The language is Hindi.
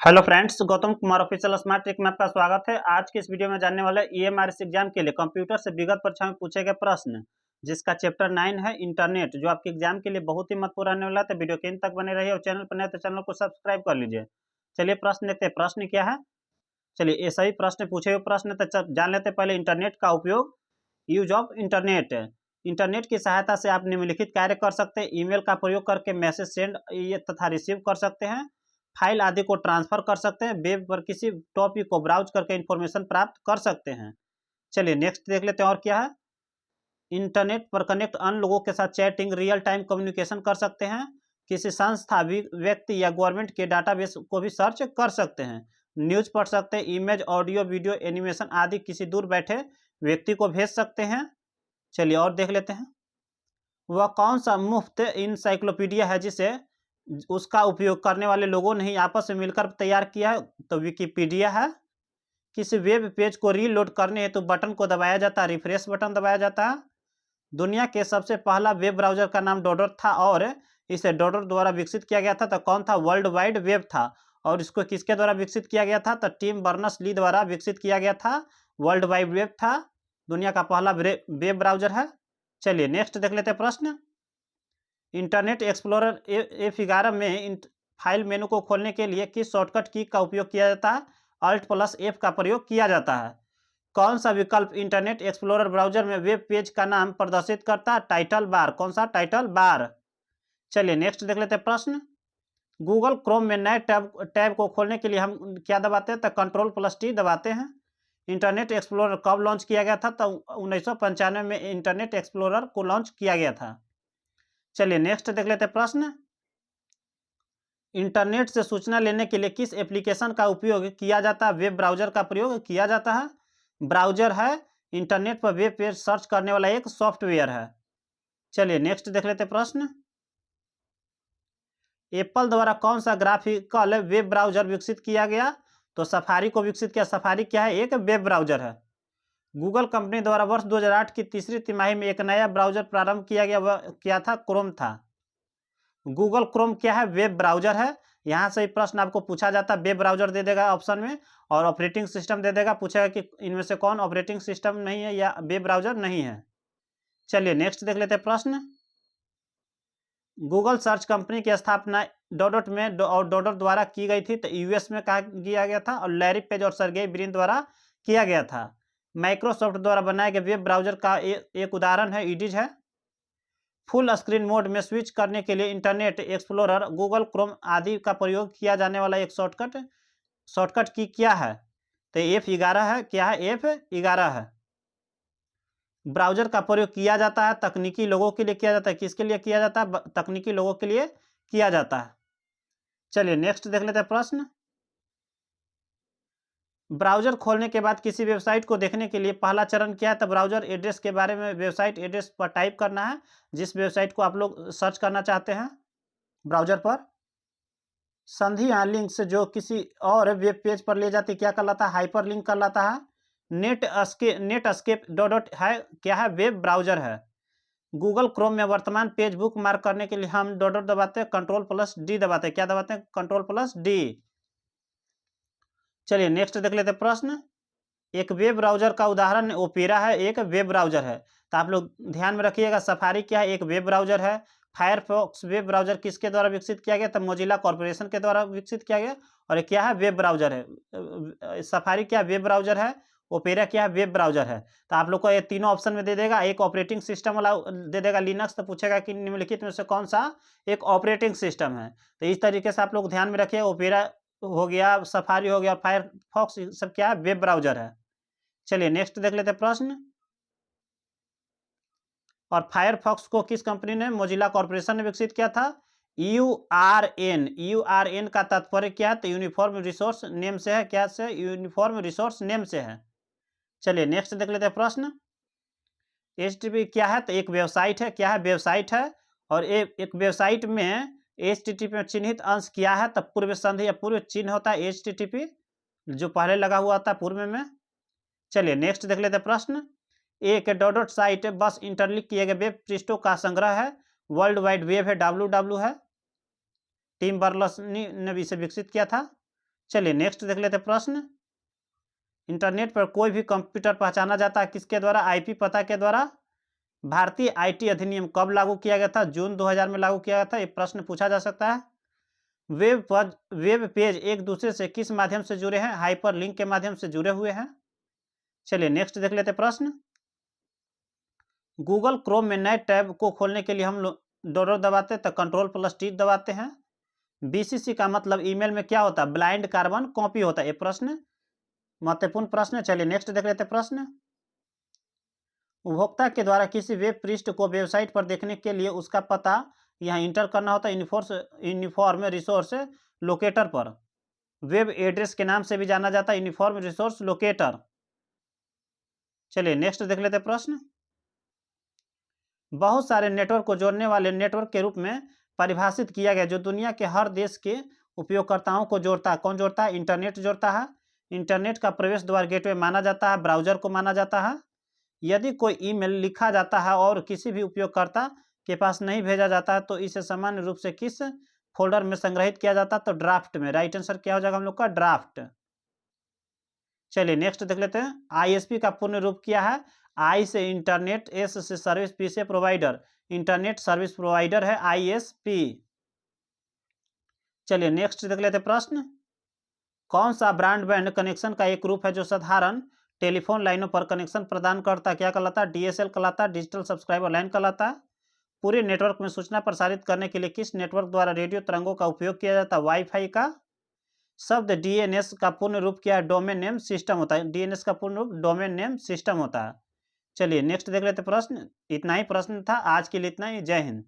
Hello friends, Gautam Kumar official smart trick में आपका स्वागत है। आज की इस वीडियो में जानने वाले ईएमआरएस एग्जाम के लिए कंप्यूटर से विगत परीक्षा में पूछे गए प्रश्न, जिसका चैप्टर 9 है इंटरनेट, जो आपके एग्जाम के लिए बहुत ही महत्वपूर्ण रहने वाला है। तो वीडियो के अंत तक बने रहिए और चैनल पर नए तो चैनल को सब्सक्राइब कर लीजिए। चलिए प्रश्न देखते हैं, प्रश्न क्या है। चलिए ये सही प्रश्न पूछे हुए प्रश्न, तो जान लेते हैं पहले इंटरनेट का उपयोग। Use of internet. इंटरनेट की सहायता से आप निम्नलिखित कार्य कर सकते हैं। ईमेल का प्रयोग करके मैसेज सेंड तथा रिसीव कर सकते हैं। फाइल आदि को ट्रांसफर कर सकते हैं। वेब पर किसी टॉपिक को ब्राउज करके इंफॉर्मेशन प्राप्त कर सकते हैं। चलिए नेक्स्ट देख लेते हैं और क्या है। इंटरनेट पर कनेक्ट अन्य लोगों के साथ चैटिंग, रियल टाइम कम्युनिकेशन कर सकते हैं। किसी संस्था, व्यक्ति या गवर्नमेंट के डाटाबेस को भी सर्च कर सकते हैं। न्यूज पढ़ सकते हैं। इमेज, ऑडियो, वीडियो, एनिमेशन आदि किसी दूर बैठे व्यक्ति को भेज सकते हैं। चलिए और देख लेते हैं। वह कौन सा मुफ्त इंसाइक्लोपीडिया है जिसे उसका उपयोग करने वाले लोगों ने ही आपस में मिलकर तैयार किया है? तो विकिपीडिया है। किसी वेब पेज को रीलोड करने हेतु बटन को दबाया जाता है, रिफ्रेश बटन दबाया जाता है। दुनिया के सबसे पहला वेब ब्राउजर का नाम डोडर था और इसे डोडर द्वारा विकसित किया गया था। तो कौन था? वर्ल्ड वाइड वेब था। और इसको किसके द्वारा विकसित किया गया था? तो टिम बर्नर्स-ली द्वारा विकसित किया गया था। वर्ल्ड वाइड वेब था, दुनिया का पहला वेब ब्राउजर है। चलिए नेक्स्ट देख लेते हैं प्रश्न। इंटरनेट एक्सप्लोरर F11 में फाइल मेनू को खोलने के लिए किस शॉर्टकट की का उपयोग किया जाता है? Alt+F का प्रयोग किया जाता है। कौन सा विकल्प इंटरनेट एक्सप्लोरर ब्राउजर में वेब पेज का नाम प्रदर्शित करता है? Title bar. कौन सा? Title bar. चलिए नेक्स्ट देख लेते हैं प्रश्न। गूगल क्रोम में नए टैब को खोलने के लिए हम क्या दबाते हैं? तो Ctrl+T दबाते हैं। इंटरनेट एक्सप्लोरर कब लॉन्च किया गया था? तो 1995 में इंटरनेट एक्सप्लोरर को लॉन्च किया गया था। चलिए नेक्स्ट देख लेते हैं प्रश्न। इंटरनेट से सूचना लेने के लिए किस एप्लीकेशन का उपयोग किया जाता है? वेब ब्राउजर का प्रयोग किया जाता है। ब्राउजर है इंटरनेट पर वेब पेज सर्च करने वाला एक सॉफ्टवेयर है। चलिए नेक्स्ट देख लेते हैं प्रश्न। एप्पल द्वारा कौन सा ग्राफिकल वेब ब्राउजर विकसित किया गया? तो सफारी को विकसित किया। सफारी क्या है? एक वेब ब्राउजर है। गूगल कंपनी द्वारा वर्ष 2008 की तीसरी तिमाही में एक नया ब्राउजर प्रारंभ किया गया, वह क्या था? क्रोम था। गूगल क्रोम क्या है? वेब ब्राउजर है। यहाँ से प्रश्न आपको पूछा जाता है, वेब ब्राउजर दे देगा ऑप्शन में और ऑपरेटिंग सिस्टम दे देगा, पूछेगा कि इनमें से कौन ऑपरेटिंग सिस्टम नहीं है या वेब ब्राउजर नहीं है। चलिए नेक्स्ट देख लेते हैं प्रश्न। गूगल सर्च कंपनी की स्थापना डोडोट में और डोडोट द्वारा की गई थी। तो यूएस में कहा किया गया था और लैरी पेज और सर्गेई ब्रिन द्वारा किया गया था। माइक्रोसॉफ्ट द्वारा बनाए गए वेब ब्राउजर का एक उदाहरण है ईडिज है। फुल स्क्रीन मोड में स्विच करने के लिए इंटरनेट एक्सप्लोरर, गूगल क्रोम आदि का प्रयोग किया जाने वाला एक शॉर्टकट की क्या है? तो F11 है। क्या है? F11 है। ब्राउजर का प्रयोग किया जाता है तकनीकी लोगों के लिए किया जाता है। किसके लिए किया जाता है? तकनीकी लोगों के लिए किया जाता है। चलिए नेक्स्ट देख लेते हैं प्रश्न। ब्राउजर खोलने के बाद किसी वेबसाइट को देखने के लिए पहला चरण क्या है? तो ब्राउजर एड्रेस के बारे में वेबसाइट एड्रेस पर टाइप करना है, जिस वेबसाइट को आप लोग सर्च करना चाहते हैं ब्राउजर पर। संधि या लिंक से जो किसी और वेब पेज पर ले जाती क्या कहलाता है? हाइपरलिंक कहलाता है। नेटस्केप डॉट है। क्या है? वेब ब्राउजर है। गूगल क्रोम में वर्तमान पेज बुक मार्क करने के लिए हम डॉट दबाते हैं, Ctrl+D दबाते हैं। क्या दबाते हैं? Ctrl+D। चलिए नेक्स्ट देख लेते हैं प्रश्न। एक वेब ब्राउजर का उदाहरण ओपेरा है, एक वेब ब्राउजर है। तो आप लोग ध्यान में रखिएगा, सफारी क्या है? एक वेब ब्राउजर है। फायरफॉक्स वेब ब्राउजर किसके द्वारा विकसित किया गया? तो मोजिला कॉर्पोरेशन के द्वारा विकसित किया गया। और क्या है? वेब ब्राउजर है। सफारी क्या? वेब ब्राउजर है। ओपेरा क्या है? वेब ब्राउजर है। तो आप लोग को ये तीनों ऑप्शन में दे देगा। एक ऑपरेटिंग सिस्टम वाला दे देगा लिनक्स, तो पूछेगा कि निम्नलिखित में से कौन सा एक ऑपरेटिंग सिस्टम है। तो इस तरीके से आप लोग ध्यान में रखिए। ओपेरा हो गया, सफारी हो गया, फायरफॉक्स, सब क्या है? वेब ब्राउजर है। चलिए नेक्स्ट देख लेते हैं प्रश्न। और फायरफॉक्स को किस कंपनी ने? मोजिला कॉर्पोरेशन ने विकसित किया था। यूआरएन का तात्पर्य क्या है? तो यूनिफॉर्म रिसोर्स नेम से है। क्या से? यूनिफॉर्म रिसोर्स नेम से है। चलिए नेक्स्ट देख लेते हैं प्रश्न। HTTP क्या है? तो एक वेबसाइट है। क्या है? वेबसाइट है। और एक वेबसाइट में HTTP में चिन्हित अंश क्या है? तो पूर्व संधि या पूर्व चिन्ह होता है HTTP, जो पहले लगा हुआ था पूर्व में। चलिए नेक्स्ट देख लेते हैं प्रश्न। एक डॉट साइट बस इंटरलिंक किए गए वेब पृष्ठों का संग्रह है। वर्ल्ड वाइड वेब है, WW है। टिम बर्नर्स-ली ने इसे विकसित किया था। चलिए नेक्स्ट देख लेते हैं प्रश्न। इंटरनेट पर कोई भी कंप्यूटर पहचाना जाता है किसके द्वारा? आईपी पता के द्वारा। भारतीय आईटी अधिनियम कब लागू किया गया था? जून 2000 में लागू किया गया था। ये प्रश्न पूछा जा सकता है। वेब पेज एक दूसरे से किस माध्यम से जुड़े हैं? हाइपर लिंक के माध्यम से जुड़े हुए हैं। चलिए नेक्स्ट देख लेते हैं प्रश्न। गूगल क्रोम में नए टैब को खोलने के लिए हम लोग डोरो दबाते हैं तो Ctrl+T दबाते हैं। बीसीसी का मतलब ईमेल में क्या होता है? ब्लाइंड कार्बन कॉपी होता है। ये प्रश्न महत्वपूर्ण प्रश्न है। चलिए नेक्स्ट देख लेते हैं प्रश्न। उपभोक्ता के द्वारा किसी वेब पृष्ठ को वेबसाइट पर देखने के लिए उसका पता यहाँ इंटर करना होता है यूनिफॉर्म रिसोर्स लोकेटर पर। वेब एड्रेस के नाम से भी जाना जाता है यूनिफॉर्म रिसोर्स लोकेटर। चलिए नेक्स्ट देख लेते हैं प्रश्न। बहुत सारे नेटवर्क को जोड़ने वाले नेटवर्क के रूप में परिभाषित किया गया जो दुनिया के हर देश के उपयोगकर्ताओं को जोड़ता है। कौन जोड़ता है? इंटरनेट जोड़ता है। इंटरनेट का प्रवेश द्वार गेटवे माना जाता है, ब्राउजर को माना जाता है। यदि कोई ईमेल लिखा जाता है और किसी भी उपयोगकर्ता के पास नहीं भेजा जाता है तो इसे सामान्य रूप से किस फोल्डर में संग्रहित किया जाता है? तो ड्राफ्ट में। राइट आंसर क्या हो जाएगा हम लोग का? ड्राफ्ट। चलिए नेक्स्ट देख लेते हैं। आईएसपी का पूर्ण रूप क्या है? आई से इंटरनेट, एस से सर्विस, पी से प्रोवाइडर। इंटरनेट सर्विस प्रोवाइडर है आईएसपी। चलिए नेक्स्ट देख लेते हैं प्रश्न। कौन सा ब्रॉडबैंड कनेक्शन का एक रूप है जो साधारण टेलीफोन लाइनों पर कनेक्शन प्रदान करता है? क्या कहलाता है? डीएसएल कहलाता है, डिजिटल सब्सक्राइबर लाइन कहलाता है। पूरे नेटवर्क में सूचना प्रसारित करने के लिए किस नेटवर्क द्वारा रेडियो तरंगों का उपयोग किया जाता है? वाईफाई का। शब्द डीएनएस का पूर्ण रूप क्या है? डोमेन नेम सिस्टम होता है। डीएनएस का पूर्ण रूप डोमेन नेम सिस्टम होता है। चलिए नेक्स्ट देख लेते प्रश्न। इतना ही प्रश्न था आज के लिए, इतना ही। जय हिंद।